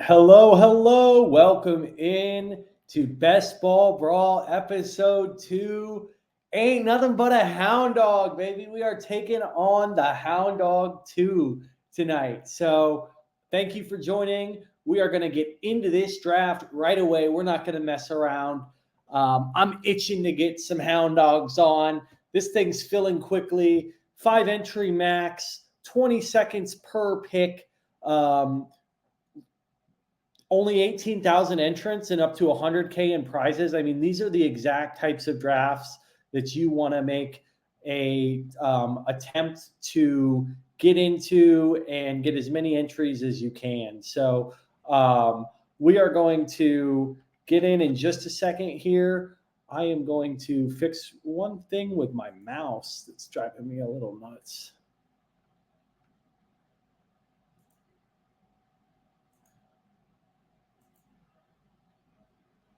Hello, hello. Welcome in to Best Ball Brawl episode 2. Ain't nothing but a hound dog, baby. We are taking on the Hound Dog 2 tonight. So, thank you for joining. We are going to get into this draft right away. We're not going to mess around. I'm itching to get some hound dogs on. This thing's filling quickly. 5 entry max, 20 seconds per pick. Only 18,000 entrants and up to 100K in prizes. I mean, these are the exact types of drafts that you want to make a attempt to get into and get as many entries as you can. So we are going to get in just a second here. I am going to fix one thing with my mouse that's driving me a little nuts.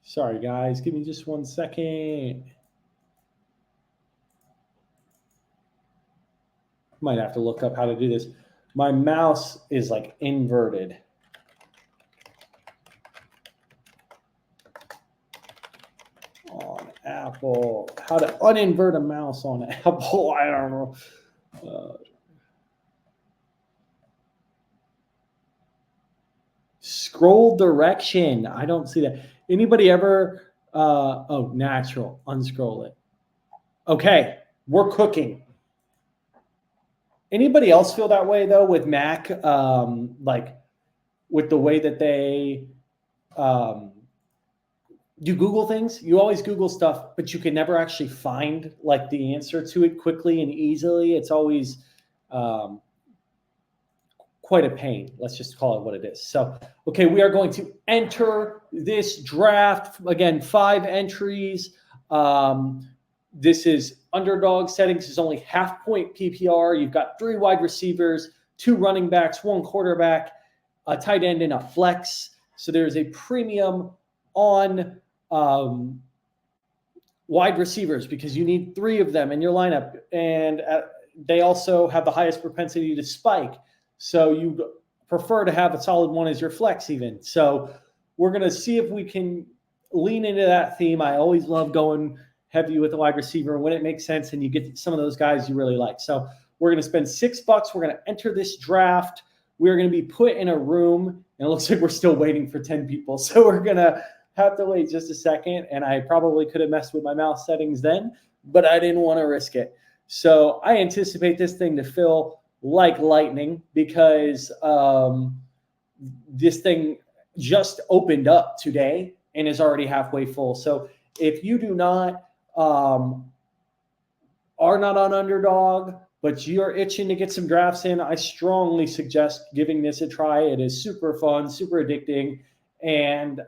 Sorry, guys. Give me just 1 second. Might have to look up how to do this. My mouse is like inverted. On Apple. How to uninvert a mouse on Apple? I don't know. Scroll direction. I don't see that. Anybody ever? Oh, natural. Unscroll it. Okay, we're cooking. Anybody else feel that way though with Mac? Like with the way that they you Google things, you always Google stuff, but you can never actually find like the answer to it quickly and easily. It's always quite a pain. Let's just call it what it is. So, okay, we are going to enter this draft. Again, 5 entries. This is underdog settings. Is only half point PPR. You've got 3 wide receivers, 2 running backs, 1 quarterback, a tight end, and a flex. So there's a premium on wide receivers because you need 3 of them in your lineup, and they also have the highest propensity to spike. So you prefer to have a solid one as your flex even. So we're going to see if we can lean into that theme. I always love going heavy with the wide receiver when it makes sense and you get some of those guys you really like. So we're going to spend $6. We're going to enter this draft. We're going to be put in a room, and it looks like we're still waiting for 10 people. So we're going to have to wait just a second. And I probably could have messed with my mouse settings then, but I didn't want to risk it. So I anticipate this thing to fill like lightning because this thing just opened up today and is already halfway full. So if you do not are not on Underdog, but you're itching to get some drafts in, I strongly suggest giving this a try. It is super fun, super addicting, and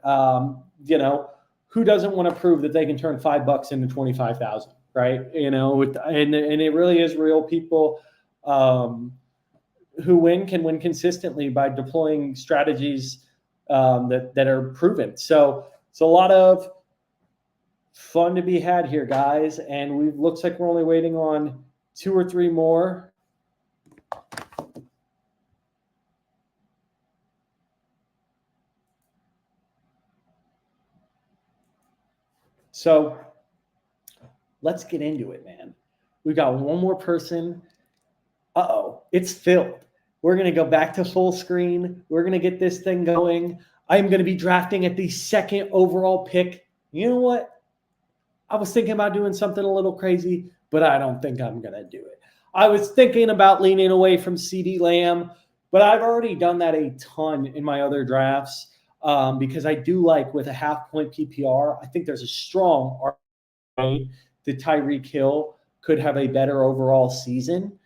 who doesn't want to prove that they can turn $5 into 25,000, right? And it really is real. People who can win consistently by deploying strategies that are proven. So it's a lot of fun to be had here, guys. And we looks like we're only waiting on 2 or 3 more. So let's get into it, man. We got one more person. Uh-oh, it's filled. We're going to go back to full screen. We're going to get this thing going. I'm going to be drafting at the 2nd overall pick. You know what? I was thinking about doing something a little crazy, but I don't think I'm going to do it. I was thinking about leaning away from CeeDee Lamb, but I've already done that a ton in my other drafts because I do like with a half point PPR. I think there's a strong argument that Tyreek Hill could have a better overall season.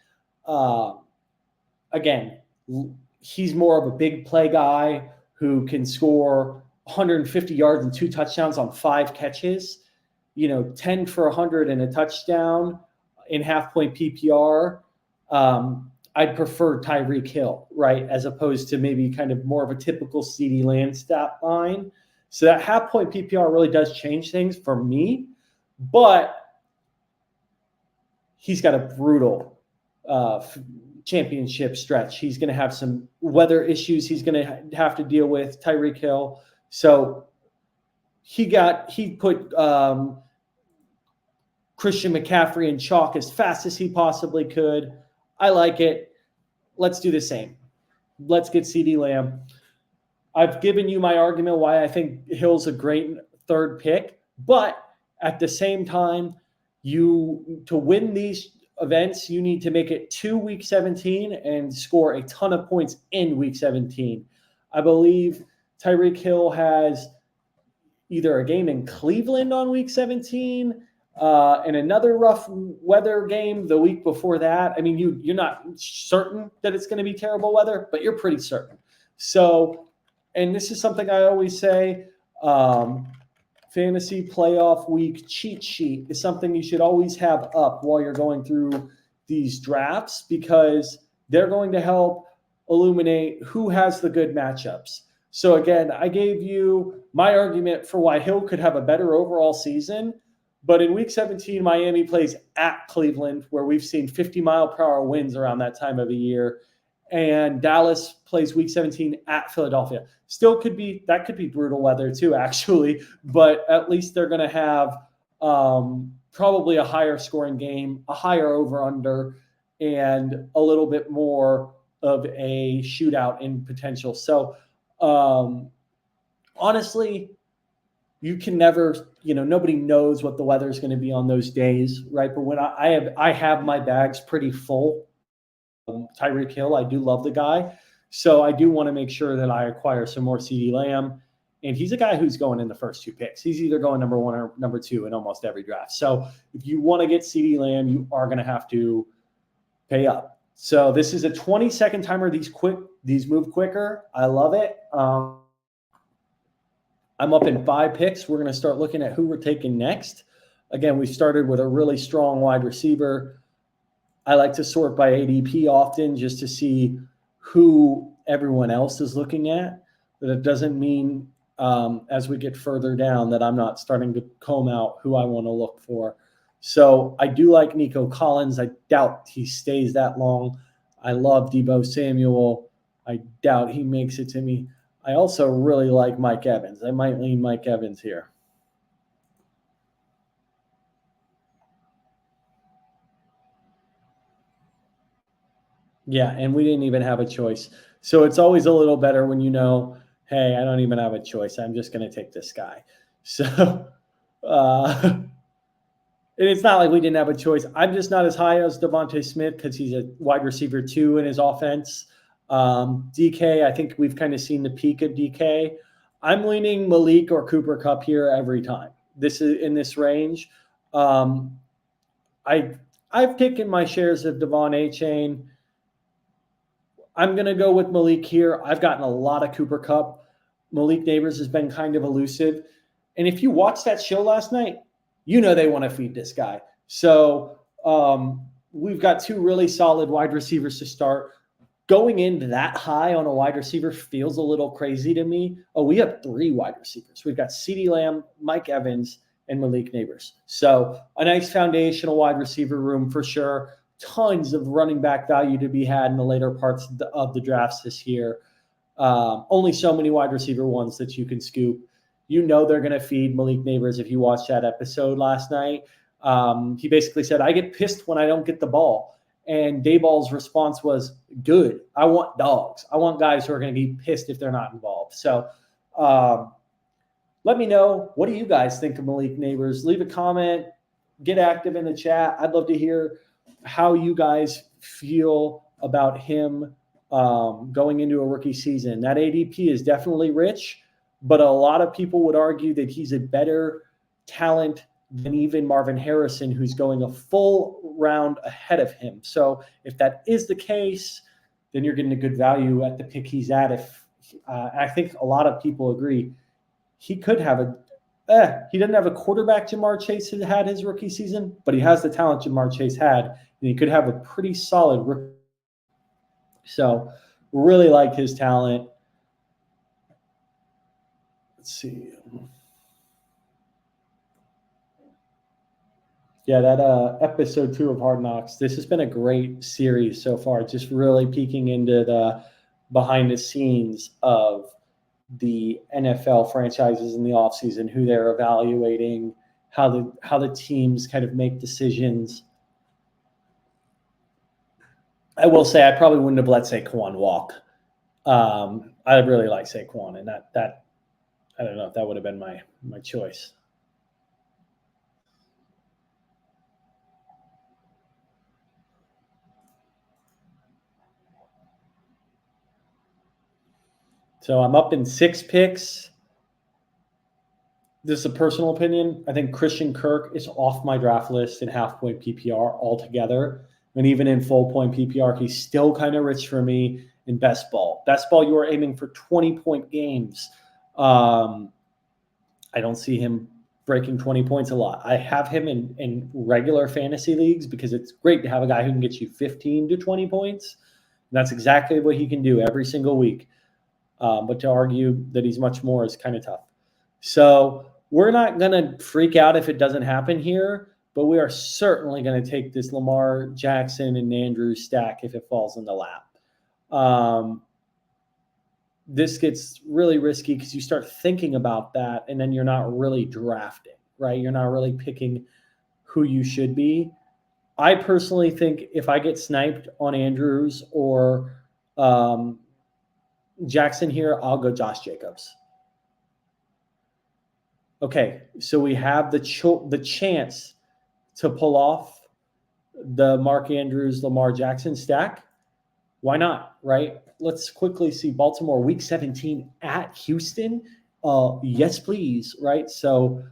Again, he's more of a big play guy who can score 150 yards and 2 touchdowns on 5 catches. 10 for 100 and a touchdown in half point PPR. I'd prefer Tyreek Hill, right, as opposed to maybe kind of more of a typical CeeDee Lamb stat line. So that half point PPR really does change things for me, but he's got a brutal championship stretch. He's going to have some weather issues he's going to have to deal with, Tyreek Hill. So he put Christian McCaffrey in chalk as fast as he possibly could. I like it. Let's do the same. Let's get CeeDee Lamb. I've given you my argument why I think Hill's a great third pick, but at the same time, to win these events, you need to make it to week 17 and score a ton of points in week 17. I believe Tyreek Hill has either a game in Cleveland on week 17 and another rough weather game the week before that. I mean, you're not certain that it's going to be terrible weather, but you're pretty certain. So, and this is something I always say, fantasy playoff week cheat sheet is something you should always have up while you're going through these drafts, because they're going to help illuminate who has the good matchups. So again, I gave you my argument for why Hill could have a better overall season, but in week 17, Miami plays at Cleveland, where we've seen 50-mile-per-hour winds around that time of the year, and Dallas plays week 17 at Philadelphia. Still could be brutal weather too, actually, but at least they're going to have probably a higher scoring game, a higher over-under, and a little bit more of a shootout in potential. So honestly, you can never, nobody knows what the weather is going to be on those days, right? But when I have my bags pretty full. Tyreek Hill, I do love the guy. So I do want to make sure that I acquire some more CeeDee Lamb. And he's a guy who's going in the first two picks. He's either going number one or number two in almost every draft. So if you want to get CeeDee Lamb, you are going to have to pay up. So this is a 20-second timer. These move quicker. I love it. I'm up in 5 picks. We're going to start looking at who we're taking next. Again, we started with a really strong wide receiver. I like to sort by ADP often just to see who everyone else is looking at. But it doesn't mean as we get further down that I'm not starting to comb out who I want to look for. So I do like Nico Collins. I doubt he stays that long. I love Deebo Samuel. I doubt he makes it to me. I also really like Mike Evans. I might lean Mike Evans here. Yeah, and we didn't even have a choice. So it's always a little better when hey, I don't even have a choice. I'm just going to take this guy. So and it's not like we didn't have a choice. I'm just not as high as Devontae Smith because he's a wide receiver 2 in his offense. DK, I think we've kind of seen the peak of DK. I'm leaning Malik or Cooper Kupp here every time. This is in this range. I've taken my shares of Devon Achane. I'm going to go with Malik here. I've gotten a lot of Cooper Kupp. Malik Neighbors has been kind of elusive. And if you watched that show last night, they want to feed this guy. So we've got 2 really solid wide receivers to start. Going in that high on a wide receiver feels a little crazy to me. Oh, we have 3 wide receivers. We've got CeeDee Lamb, Mike Evans, and Malik Neighbors. So a nice foundational wide receiver room for sure. Tons of running back value to be had in the later parts of the drafts this year. Only so many wide receiver ones that you can scoop. They're going to feed Malik Neighbors if you watched that episode last night. He basically said, I get pissed when I don't get the ball. And Dayball's response was, good. I want dogs. I want guys who are going to be pissed if they're not involved. So let me know. What do you guys think of Malik Neighbors? Leave a comment. Get active in the chat. I'd love to hear how you guys feel about him going into a rookie season. That ADP is definitely rich, but a lot of people would argue that he's a better talent than even Marvin Harrison, who's going a full round ahead of him. So if that is the case, then you're getting a good value at the pick he's at. If I think a lot of people agree, he could have he didn't have a quarterback Jamar Chase had his rookie season, but he has the talent Jamar Chase had, and he could have a pretty solid rookie. So really like his talent. Let's see. Yeah, that episode 2 of Hard Knocks. This has been a great series so far. Just really peeking into the behind the scenes of the NFL franchises in the offseason, who they're evaluating, how the teams kind of make decisions. I will say I probably wouldn't have let Saquon walk. I really like Saquon, and that I don't know if that would have been my choice. So I'm up in 6 picks. This is a personal opinion. I think Christian Kirk is off my draft list in half-point PPR altogether. And even in full-point PPR, he's still kind of rich for me in best ball. Best ball, you are aiming for 20-point games. I don't see him breaking 20 points a lot. I have him in regular fantasy leagues because it's great to have a guy who can get you 15 to 20 points. And that's exactly what he can do every single week. But to argue that he's much more is kind of tough. So we're not going to freak out if it doesn't happen here, but we are certainly going to take this Lamar Jackson and Andrews stack if it falls in the lap. This gets really risky because you start thinking about that and then you're not really drafting, right? You're not really picking who you should be. I personally think if I get sniped on Andrews or Jackson here, I'll go Josh Jacobs. Okay, so we have the chance to pull off the Mark Andrews, Lamar Jackson stack. Why not, right? Let's quickly see Baltimore week 17 at Houston. Yes, please, right? So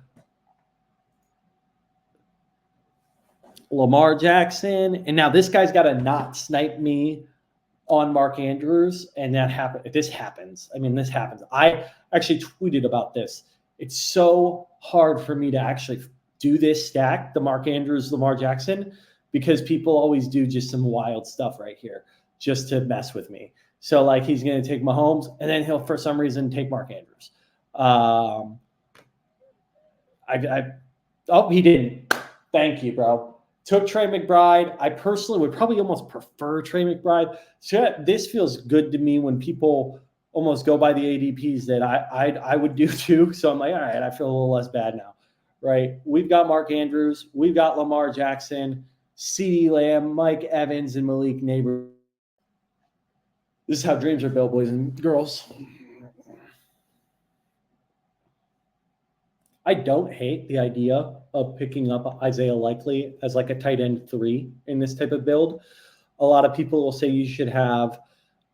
Lamar Jackson, and now this guy's got to not snipe me on Mark Andrews, and that happen. This happens. I mean, this happens. I actually tweeted about this. It's so hard for me to actually do this stack, the Mark Andrews, Lamar Jackson, because people always do just some wild stuff right here just to mess with me. So, like, he's going to take Mahomes, and then he'll, for some reason, take Mark Andrews. He didn't. Thank you, bro. Took Trey McBride. I personally would probably almost prefer Trey McBride. So this feels good to me when people almost go by the ADPs that I would do too. So I'm like, all right, I feel a little less bad now, right? We've got Mark Andrews. We've got Lamar Jackson, CeeDee Lamb, Mike Evans, and Malik Neighbors. This is how dreams are built, boys and girls. I don't hate the idea of picking up Isaiah Likely as like a tight end 3 in this type of build. A lot of people will say you should have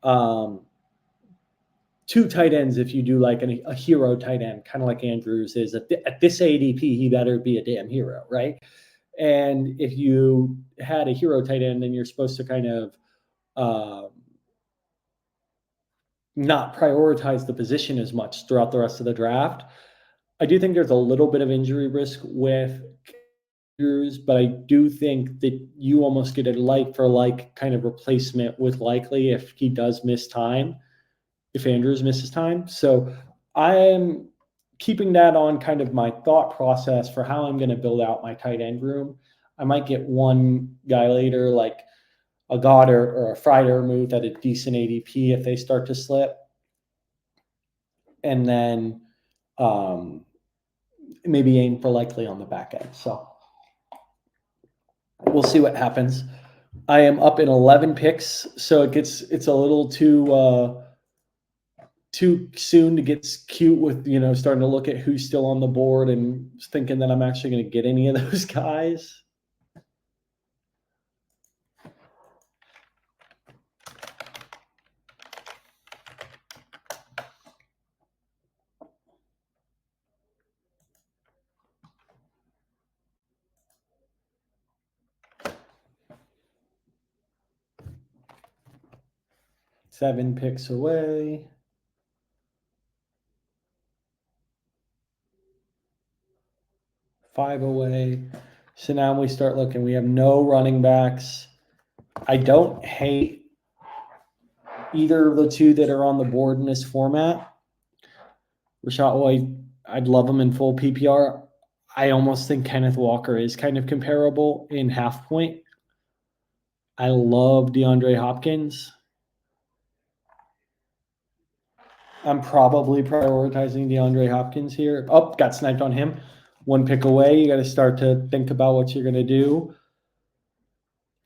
2 tight ends if you do like a hero tight end, kind of like Andrews is. At this ADP, he better be a damn hero, right? And if you had a hero tight end, then you're supposed to kind of not prioritize the position as much throughout the rest of the draft. I do think there's a little bit of injury risk with Andrews, but I do think that you almost get a like for like kind of replacement with Likely if he does miss time, if Andrews misses time. So I am keeping that on kind of my thought process for how I'm going to build out my tight end room. I might get one guy later, like a Goddard or a Friday moved at a decent ADP if they start to slip. And then maybe aim for Likely on the back end. So we'll see what happens. I am up in 11 picks, so it's a little too soon to get cute with starting to look at who's still on the board and thinking that I'm actually going to get any of those guys. Seven picks away. Five away. So now we start looking. We have no running backs. I don't hate either of the 2 that are on the board in this format. Rachaad White, I'd love him in full PPR. I almost think Kenneth Walker is kind of comparable in half point. I love DeAndre Hopkins. I'm probably prioritizing DeAndre Hopkins here. Oh, got sniped on him. One pick away. You got to start to think about what you're going to do.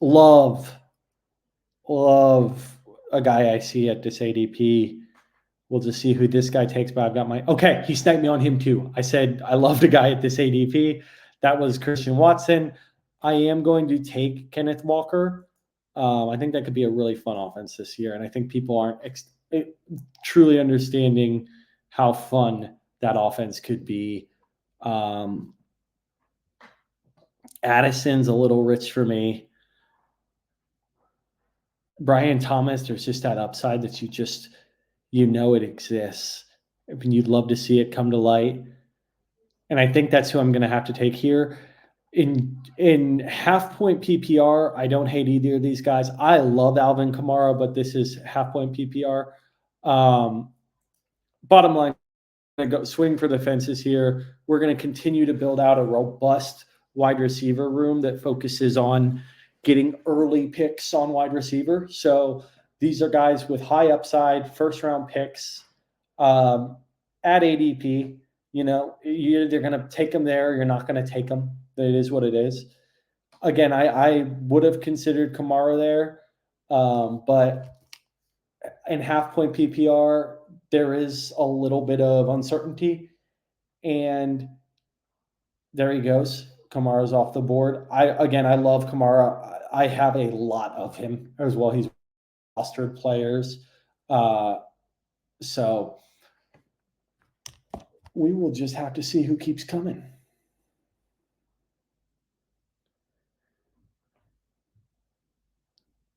Love a guy I see at this ADP. We'll just see who this guy takes, but I've got okay, he sniped me on him too. I said I loved a guy at this ADP. That was Christian Watson. I am going to take Kenneth Walker. I think that could be a really fun offense this year, and I think people aren't truly understanding how fun that offense could be. Addison's a little rich for me. Brian Thomas, there's just that upside that it exists. I mean, you'd love to see it come to light. And I think that's who I'm going to have to take here. In half point PPR, I don't hate either of these guys. I love Alvin Kamara, but this is half point PPR. Bottom line, I'm going to go swing for the fences here. We're going to continue to build out a robust wide receiver room that focuses on getting early picks on wide receiver. So these are guys with high upside, first round picks at ADP. You're either going to take them there or you're not going to take them. It is what it is. Again, I would have considered Kamara there, but in half point PPR, there is a little bit of uncertainty. And there he goes. Kamara's off the board. I love Kamara. I have a lot of him as well. He's rostered players. So we will just have to see who keeps coming.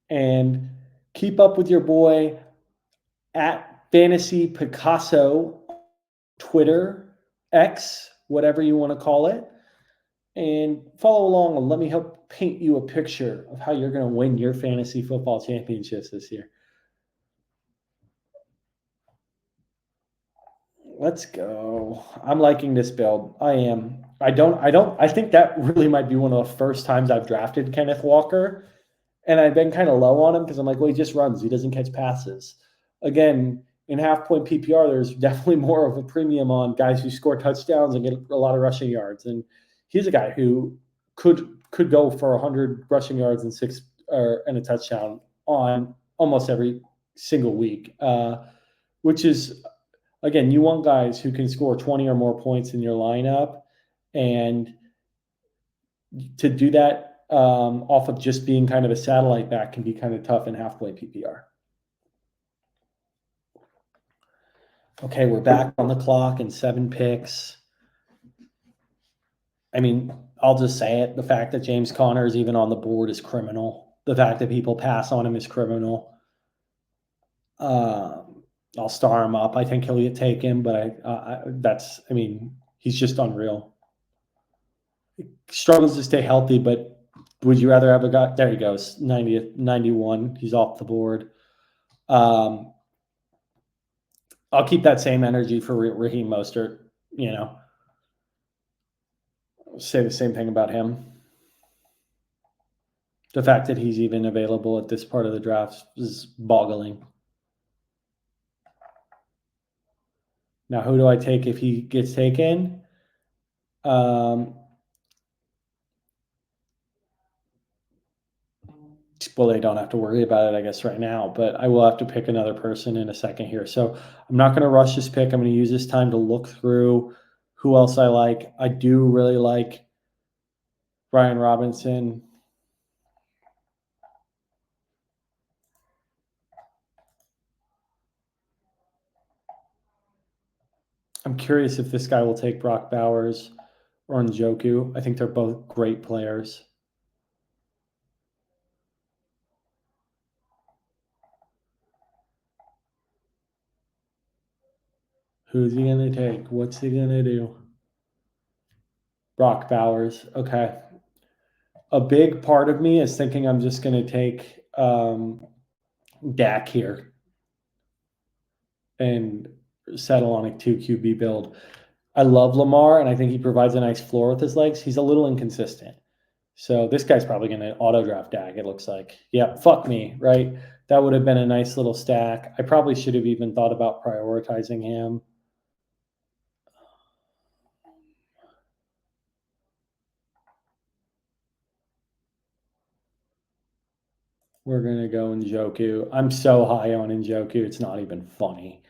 And keep up with your boy at Fantasy Picasso, Twitter, X, whatever you want to call it. And follow along and let me help paint you a picture of how you're going to win your fantasy football championships this year. Let's go. I'm liking this build. I am. I think that really might be one of the first times I've drafted Kenneth Walker. And I've been kind of low on him because I'm like, well, he just runs. He doesn't catch passes. Again, in half point PPR, there's definitely more of a premium on guys who score touchdowns and get a lot of rushing yards. And he's a guy who could go for 100 rushing yards and and a touchdown on almost every single week, which is, again, you want guys who can score 20 or more points in your lineup. And to do that off of just being kind of a satellite back can be kind of tough in half point PPR. Okay, we're back on the clock and 7 picks. I mean, I'll just say it. The fact that James Conner is even on the board is criminal. The fact that people pass on him is criminal. I'll star him up. I think he'll get taken, but he's just unreal. He struggles to stay healthy, but would you rather have a guy? There he goes, 91. He's off the board. I'll keep that same energy for Raheem Mostert. Say the same thing about him. The fact that he's even available at this part of the draft is boggling. Now, who do I take if he gets taken? Well, they don't have to worry about it, I guess, right now, but I will have to pick another person in a second here. So I'm not going to rush this pick. I'm going to use this time to look through who else I like. I do really like Brian Robinson. I'm curious if this guy will take Brock Bowers or Njoku. I think they're both great players. Who's he going to take? What's he going to do? Brock Bowers. Okay. A big part of me is thinking I'm just going to take Dak here and settle on a 2 QB build. I love Lamar, and I think he provides a nice floor with his legs. He's a little inconsistent. So this guy's probably going to auto draft Dak, it looks like. Yeah, fuck me, right? That would have been a nice little stack. I probably should have even thought about prioritizing him. We're going to go Njoku. I'm so high on Njoku, it's not even funny.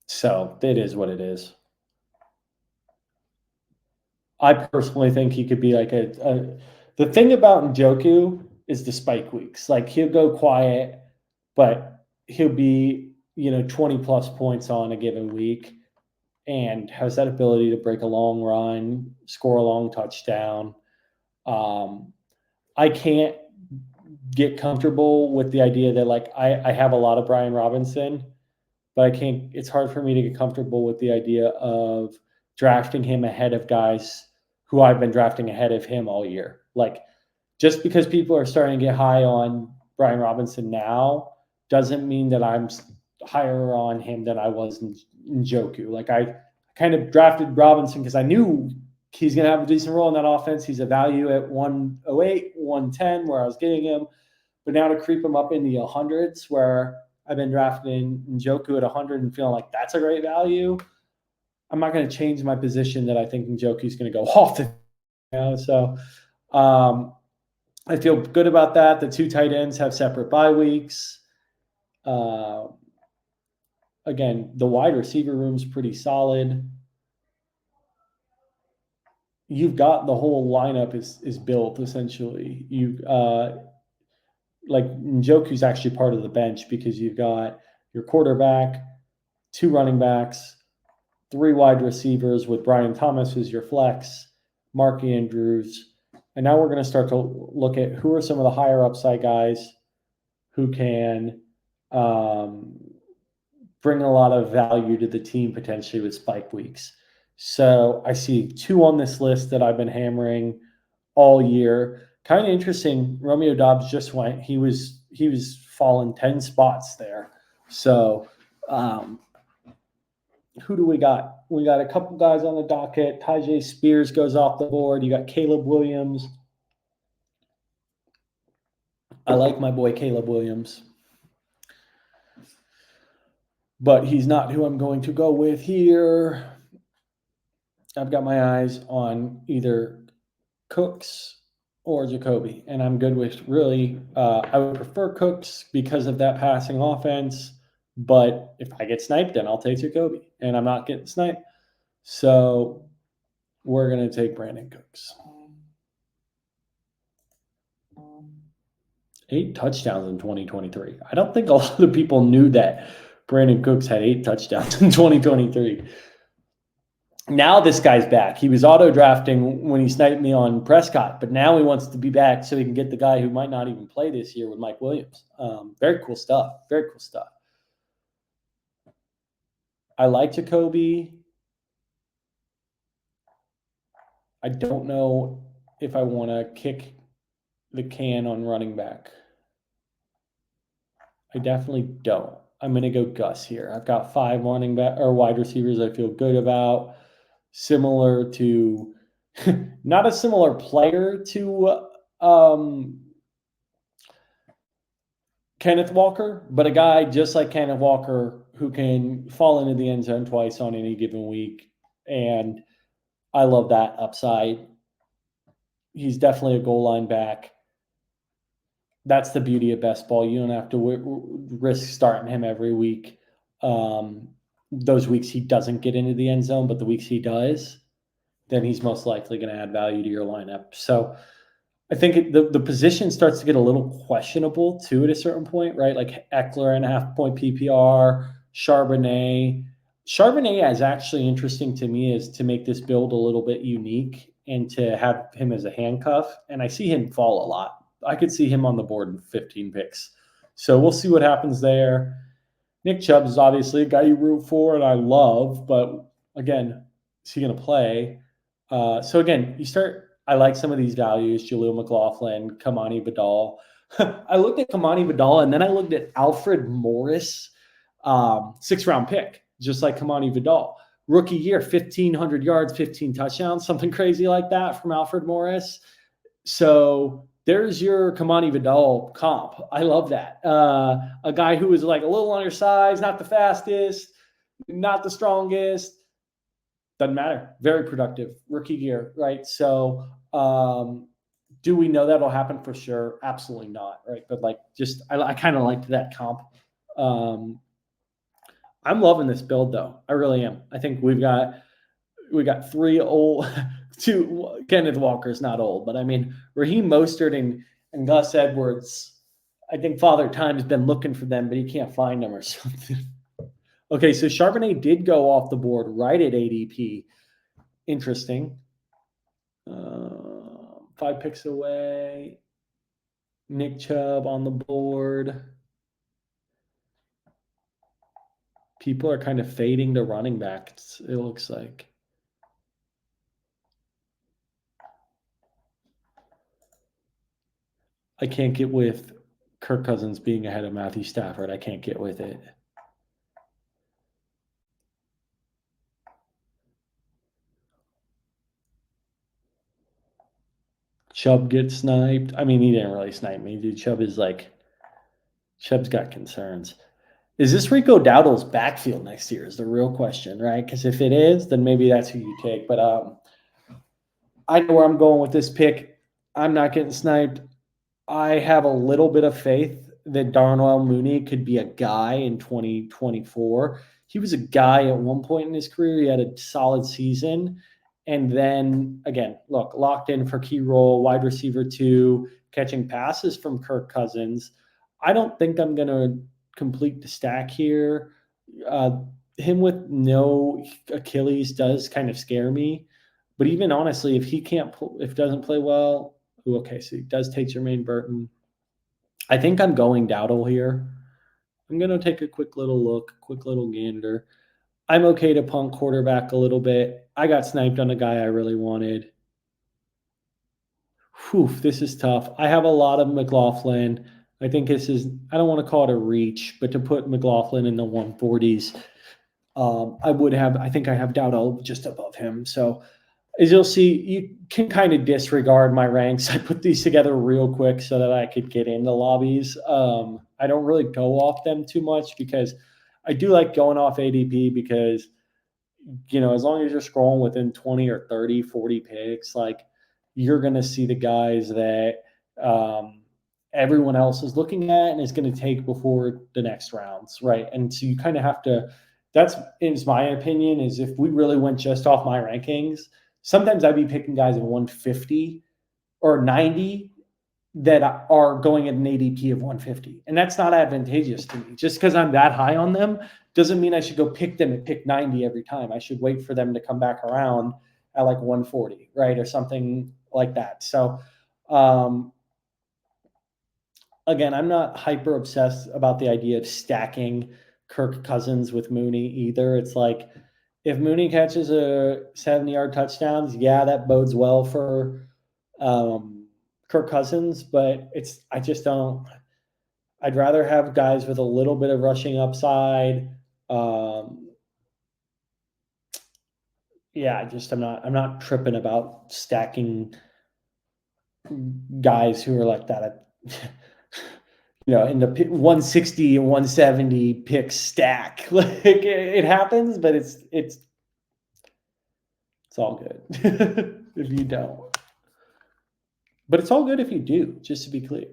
So it is what it is. I personally think he could be like the thing about Njoku is the spike weeks. Like he'll go quiet, but he'll be, 20 plus points on a given week and has that ability to break a long run, score a long touchdown. I can't get comfortable with the idea that like I have a lot of Brian Robinson, but I can't, it's hard for me to get comfortable with the idea of drafting him ahead of guys who I've been drafting ahead of him all year. Like just because people are starting to get high on Brian Robinson now doesn't mean that I'm higher on him than I was in Njoku. Like I kind of drafted Robinson because I knew he's going to have a decent role in that offense. He's a value at 108, 110 where I was getting him. But now to creep him up in the 100s where I've been drafting Njoku at 100 and feeling like that's a great value, I'm not going to change my position that I think Njoku is going to go off. So I feel good about that. The two tight ends have separate bye weeks. Again, the wide receiver room's pretty solid. You've got the whole lineup is built essentially. You like Njoku's actually part of the bench because you've got your quarterback, 2 running backs, 3 wide receivers with Brian Thomas as your flex, Mark Andrews. And now we're going to start to look at who are some of the higher upside guys who can bring a lot of value to the team potentially with spike weeks. So I see 2 on this list that I've been hammering all year. Kind of interesting. Romeo Doubs just went. He was fallen 10 spots there. So who do we got? We got a couple guys on the docket. Tyjae Spears goes off the board. You got Caleb Williams. I like my boy Caleb Williams, but he's not who I'm going to go with here. I've got my eyes on either Cooks or Jacoby, and I'm good with really. I would prefer Cooks because of that passing offense, but if I get sniped, then I'll take Jacoby, and I'm not getting sniped. So we're going to take Brandin Cooks. 8 touchdowns in 2023. I don't think a lot of people knew that Brandin Cooks had 8 touchdowns in 2023. Now this guy's back. He was auto drafting when he sniped me on Prescott, but now he wants to be back so he can get the guy who might not even play this year with Mike Williams. Very cool stuff. Very cool stuff. I like Jacoby. I don't know if I want to kick the can on running back. I definitely don't. I'm going to go Gus here. I've got 5 running back or wide receivers I feel good about. Similar to, not a similar player to Kenneth Walker, but a guy just like Kenneth Walker who can fall into the end zone twice on any given week. And I love that upside. He's definitely a goal line back. That's the beauty of best ball. You don't have to risk starting him every week. Those weeks he doesn't get into the end zone, but the weeks he does, then he's most likely going to add value to your lineup. So I think the position starts to get a little questionable too at a certain point, right? Like Eckler and half-point PPR, Charbonnet. Charbonnet is actually interesting to me is to make this build a little bit unique and to have him as a handcuff. And I see him fall a lot. I could see him on the board in 15 picks. So we'll see what happens there. Nick Chubb is obviously a guy you root for and I love, but again, is he going to play? So again, I like some of these values, Jaleel McLaughlin, Kamani Vidal. I looked at Kamani Vidal and then I looked at Alfred Morris, 6th round pick, just like Kamani Vidal. rookie year, 1,500 yards, 15 touchdowns, something crazy like that from Alfred Morris. So there's your Kamani Vidal comp. I love that. A guy who is like a little undersized, not the fastest, not the strongest. Doesn't matter. Very productive rookie year, right? So do we know that'll happen for sure? Absolutely not, right? But like, just I kind of liked that comp. I'm loving this build though. I really am. I think we got 3 old, 2. Kenneth Walker's not old, but I mean Raheem Mostert and Gus Edwards. I think Father Time has been looking for them, but he can't find them or something. Okay, so Charbonnet did go off the board right at ADP. Interesting. 5 picks away. Nick Chubb on the board. People are kind of fading to running backs, it looks like. I can't get with Kirk Cousins being ahead of Matthew Stafford. I can't get with it. Chubb gets sniped. I mean, he didn't really snipe me, dude. Chubb's got concerns. Is this Rico Dowdle's backfield next year is the real question, right? Because if it is, then maybe that's who you take. But I know where I'm going with this pick. I'm not getting sniped. I have a little bit of faith that Darnell Mooney could be a guy in 2024. He was a guy at one point in his career. He had a solid season. And then, again, look, locked in for key role, wide receiver 2, catching passes from Kirk Cousins. I don't think I'm going to complete the stack here. Him with no Achilles does kind of scare me. But even honestly, if he doesn't play well, okay, so he does take Jermaine Burton. I think I'm going Dowdle here. I'm going to take a quick little look, quick little gander. I'm okay to punt quarterback a little bit. I got sniped on a guy I really wanted. Whew, this is tough. I have a lot of McLaughlin. I think this is, I don't want to call it a reach, but to put McLaughlin in the 140s, I think I have Dowdle just above him. So as you'll see, you can kind of disregard my ranks. I put these together real quick so that I could get into lobbies. I don't really go off them too much because I do like going off ADP because, as long as you're scrolling within 20 or 30, 40 picks, like you're going to see the guys that everyone else is looking at and is going to take before the next rounds, right? And so you kind of have to, that's is my opinion, is if we really went just off my rankings, sometimes I'd be picking guys at 150 or 90 that are going at an ADP of 150. And that's not advantageous to me. Just because I'm that high on them doesn't mean I should go pick them at pick 90 every time. I should wait for them to come back around at like 140, right? Or something like that. So, again, I'm not hyper obsessed about the idea of stacking Kirk Cousins with Mooney either. It's like, if Mooney catches a 70-yard touchdowns, yeah, that bodes well for Kirk Cousins, but I'd rather have guys with a little bit of rushing upside. I'm not tripping about stacking guys who are like that, in the 160 and 170 pick stack. Like it happens, but it's all good if you don't. But it's all good if you do, just to be clear.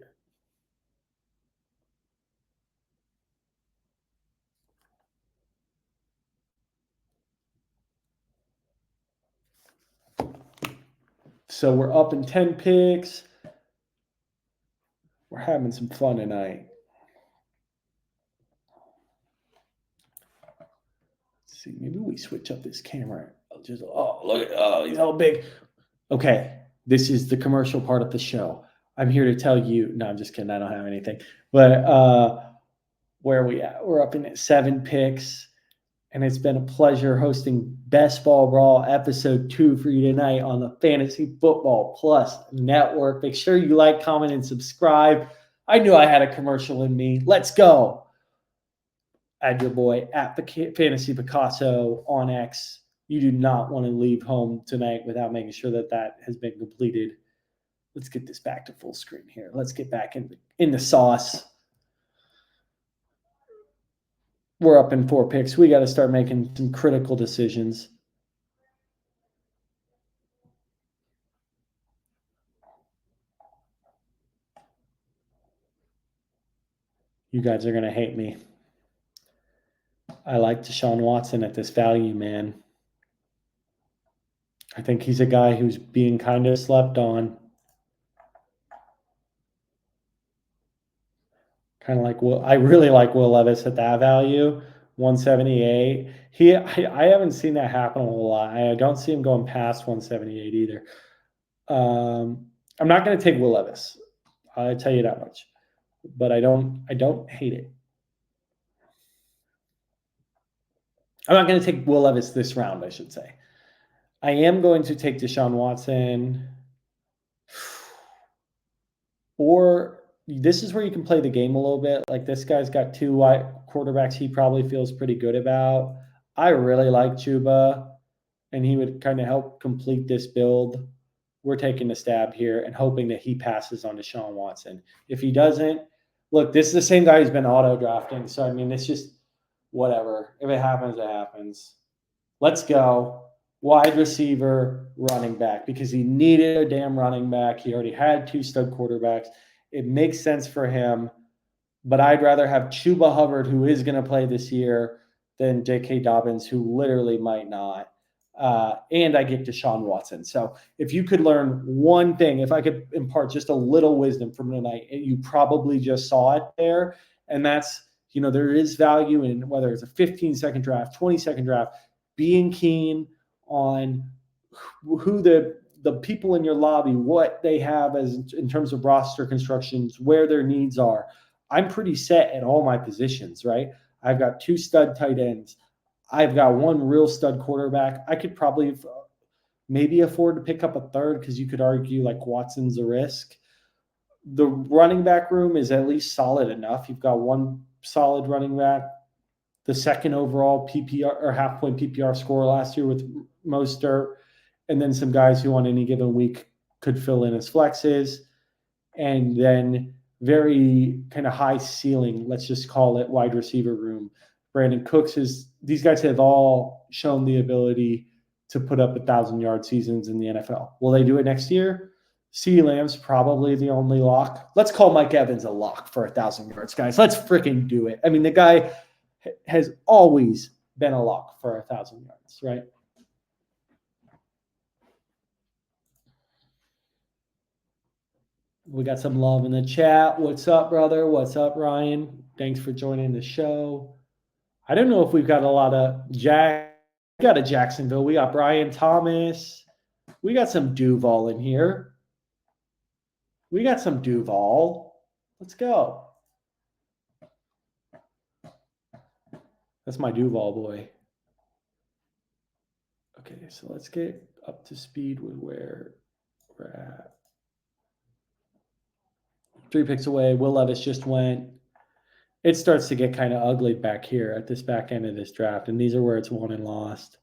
So we're up in 10 picks. We're having some fun tonight. Let's see, maybe we switch up this camera. He's all big. Okay, this is the commercial part of the show. I'm here to tell you. No, I'm just kidding. I don't have anything. But where are we at? We're up in 7 picks. And it's been a pleasure hosting Best Ball Brawl episode 2 for you tonight on the Fantasy Football Plus Network. Make sure you like, comment, and subscribe. I knew I had a commercial in me. Let's go. Add your boy at Fantasy Picasso on X, You do not want to leave home tonight without making sure that that has been completed. Let's get this back to full screen here. Let's get back in the sauce. We're up in 4 picks. We got to start making some critical decisions. You guys are going to hate me. I like Deshaun Watson at this value, man. I think he's a guy who's being kind of slept on. Kind of like I really like Will Levis at that value, 178. I haven't seen that happen a whole lot. I don't see him going past 178 either. I'm not going to take Will Levis. I'll tell you that much. But I don't hate it. I'm not going to take Will Levis this round, I should say. I am going to take Deshaun Watson. Or this is where you can play the game a little bit. Like this guy's got 2 quarterbacks he probably feels pretty good about. I really like Chuba, and he would kind of help complete this build. We're taking a stab here and hoping that he passes on Deshaun Watson. If he doesn't, look, this is the same guy who's been auto drafting. So, I mean, it's just whatever. If it happens, it happens. Let's go. Wide receiver, running back, because he needed a damn running back. He already had 2 stud quarterbacks. It makes sense for him, but I'd rather have Chuba Hubbard, who is going to play this year, than J.K. Dobbins, who literally might not. And I get Deshaun Watson. So if you could learn one thing, if I could impart just a little wisdom from tonight, you probably just saw it there. And that's, there is value in whether it's a 15-second draft, 20-second draft, being keen on who the people in your lobby, what they have as in terms of roster constructions, where their needs are. I'm pretty set at all my positions, right? I've got 2 stud tight ends. I've got 1 real stud quarterback. I could probably maybe afford to pick up a third because you could argue like Watson's a risk. The running back room is at least solid enough. You've got 1 solid running back, the 2nd overall PPR or half-point PPR score last year with Mostert, and then some guys who on any given week could fill in as flexes, and then very kind of high ceiling, let's just call it, wide receiver room. Brandon Cooks these guys have all shown the ability to put up 1,000-yard seasons in the NFL. Will they do it next year? CeeDee Lamb's probably the only lock. Let's call Mike Evans a lock for 1,000 yards, guys. Let's freaking do it. I mean, the guy has always been a lock for 1,000 yards, right? We got some love in the chat. What's up, brother? What's up, Ryan? Thanks for joining the show. I don't know if we've got a lot of we got a Jacksonville. We got Brian Thomas. We got some Duval in here. We got some Duval. Let's go. That's my Duval boy. Okay, so let's get up to speed with where we're at. 3 picks away. Will Levis just went. It starts to get kind of ugly back here at this back end of this draft, and these are where it's won and lost.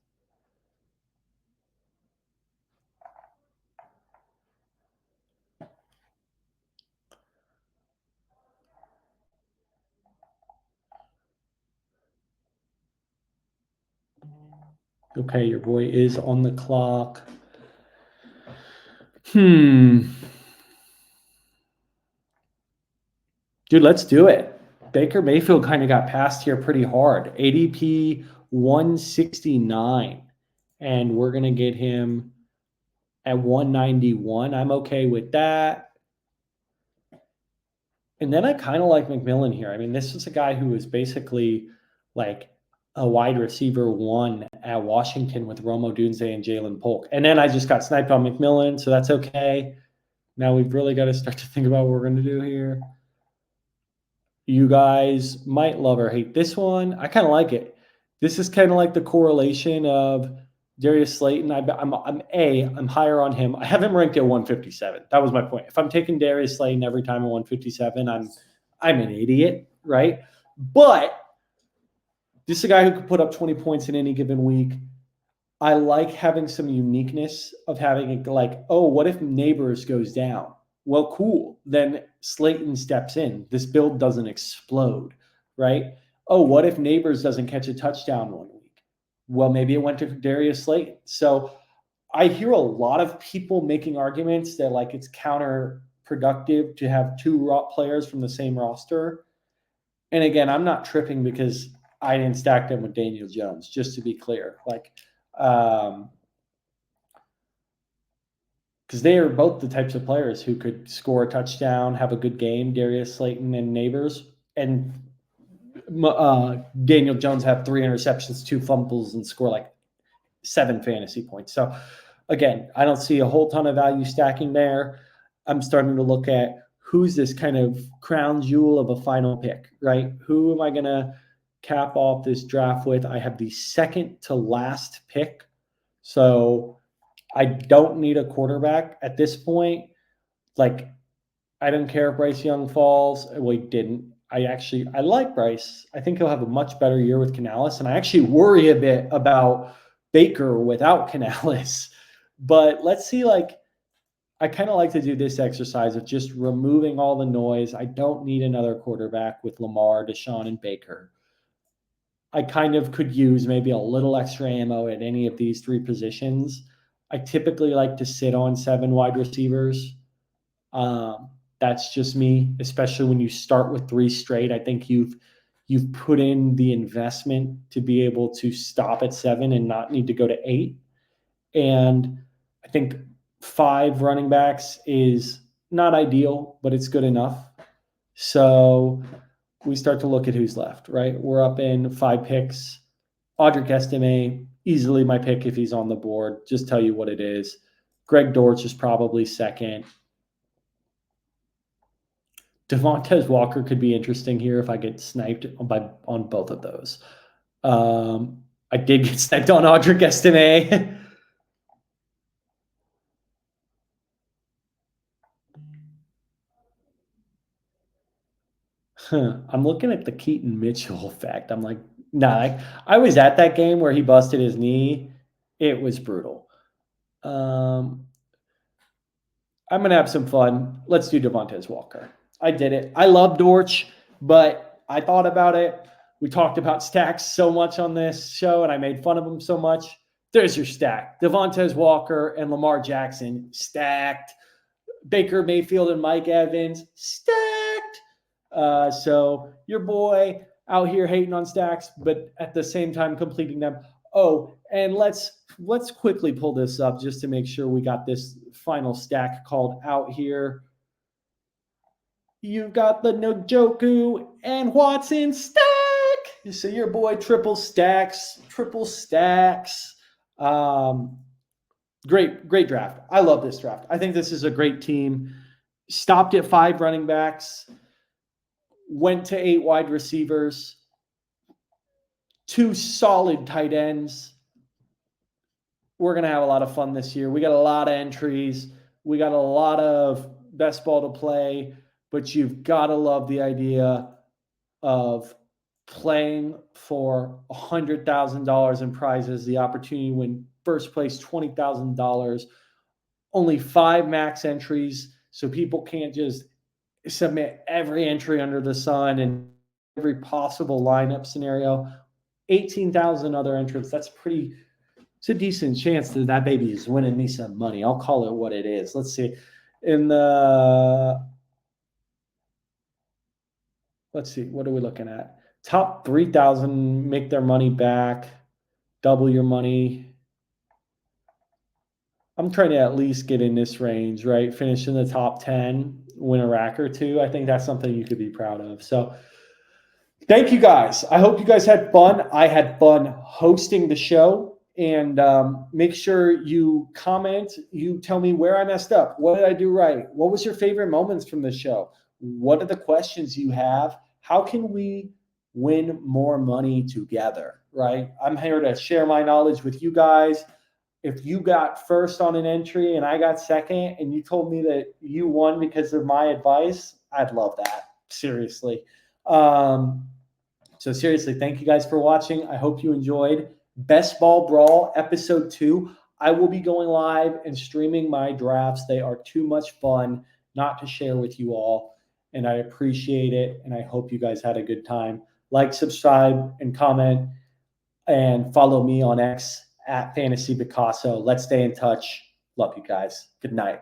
Okay, your boy is on the clock. Dude, let's do it. Baker Mayfield kind of got passed here pretty hard. ADP 169. And we're going to get him at 191. I'm okay with that. And then I kind of like McMillan here. I mean, this is a guy who was basically like a wide receiver 1 at Washington with Rome Odunze and Jalen Polk. And then I just got sniped on McMillan, so that's okay. Now we've really got to start to think about what we're going to do here. You guys might love or hate this one. I kind of like it. This is kind of like the correlation of Darius Slayton. I'm higher on him. I have him ranked at 157. That was my point. If I'm taking Darius Slayton every time at 157, I'm an idiot, right? But this is a guy who could put up 20 points in any given week. I like having some uniqueness of having it like, oh, what if Neighbors goes down? Well, cool. Then Slayton steps in. This build doesn't explode, right? Oh, what if Neighbors doesn't catch a touchdown one week? Well, maybe it went to Darius Slayton. So I hear a lot of people making arguments that like it's counterproductive to have two players from the same roster. And again, I'm not tripping because I didn't stack them with Daniel Jones, just to be clear. Like, because they are both the types of players who could score a touchdown, have a good game, Darius Slayton and Neighbors, and Daniel Jones have 3 interceptions, 2 fumbles, and score like 7 fantasy points. So again, I don't see a whole ton of value stacking there. I'm starting to look at who's this kind of crown jewel of a final pick, right? Who am I going to cap off this draft with? I have the second to last pick. So I don't need a quarterback at this point. Like, I don't care if Bryce Young falls. Well, he didn't. I like Bryce. I think he'll have a much better year with Canales. And I actually worry a bit about Baker without Canales. But let's see, like, I kind of like to do this exercise of just removing all the noise. I don't need another quarterback with Lamar, Deshaun, and Baker. I kind of could use maybe a little extra ammo at any of these 3 positions. I typically like to sit on 7 wide receivers. That's just me, especially when you start with 3 straight. I think you've put in the investment to be able to stop at 7 and not need to go to 8. And I think 5 running backs is not ideal, but it's good enough. So we start to look at who's left, right? We're up in 5 picks. Audric Estime, easily my pick if he's on the board. Just tell you what it is. Greg Dortch is probably second. Devontae Walker could be interesting here if I get sniped on both of those. I did get sniped on Audric Estime. I'm looking at the Keaton Mitchell effect. I'm like, nah, I was at that game where he busted his knee. It was brutal. I'm going to have some fun. Let's do Devontae Walker. I did it. I love Dortch, but I thought about it. We talked about stacks so much on this show, and I made fun of him so much. There's your stack. Devontae Walker and Lamar Jackson stacked. Baker Mayfield and Mike Evans stacked. So your boy out here hating on stacks, but at the same time completing them. Oh, and let's quickly pull this up just to make sure we got this final stack called out here. You've got the Njoku and Watson stack. So your boy triple stacks. Great draft. I love this draft. I think this is a great team. Stopped at 5 running backs. Went to 8 wide receivers, 2 solid tight ends. We're going to have a lot of fun this year. We got a lot of entries. We got a lot of best ball to play, but you've got to love the idea of playing for $100,000 in prizes, the opportunity to win first place $20,000, only 5 max entries, so people can't just submit every entry under the sun and every possible lineup scenario. 18,000 other entrants. It's a decent chance that baby is winning me some money. I'll call it what it is. Let's see. Let's see, what are we looking at? Top 3,000 make their money back, double your money. I'm trying to at least get in this range, right? Finish in the top 10, win a rack or 2. I think that's something you could be proud of. So thank you guys. I hope you guys had fun. I had fun hosting the show. And make sure you comment. You tell me where I messed up. What did I do right? What was your favorite moments from the show? What are the questions you have? How can we win more money together, right? I'm here to share my knowledge with you guys. If you got first on an entry and I got second and you told me that you won because of my advice, I'd love that. Seriously. So seriously, thank you guys for watching. I hope you enjoyed. Best Ball Brawl episode 2. I will be going live and streaming my drafts. They are too much fun not to share with you all, and I appreciate it, and I hope you guys had a good time. Like, subscribe, and comment, and follow me on X at Fantasy Picasso. Let's stay in touch. Love you guys. Good night.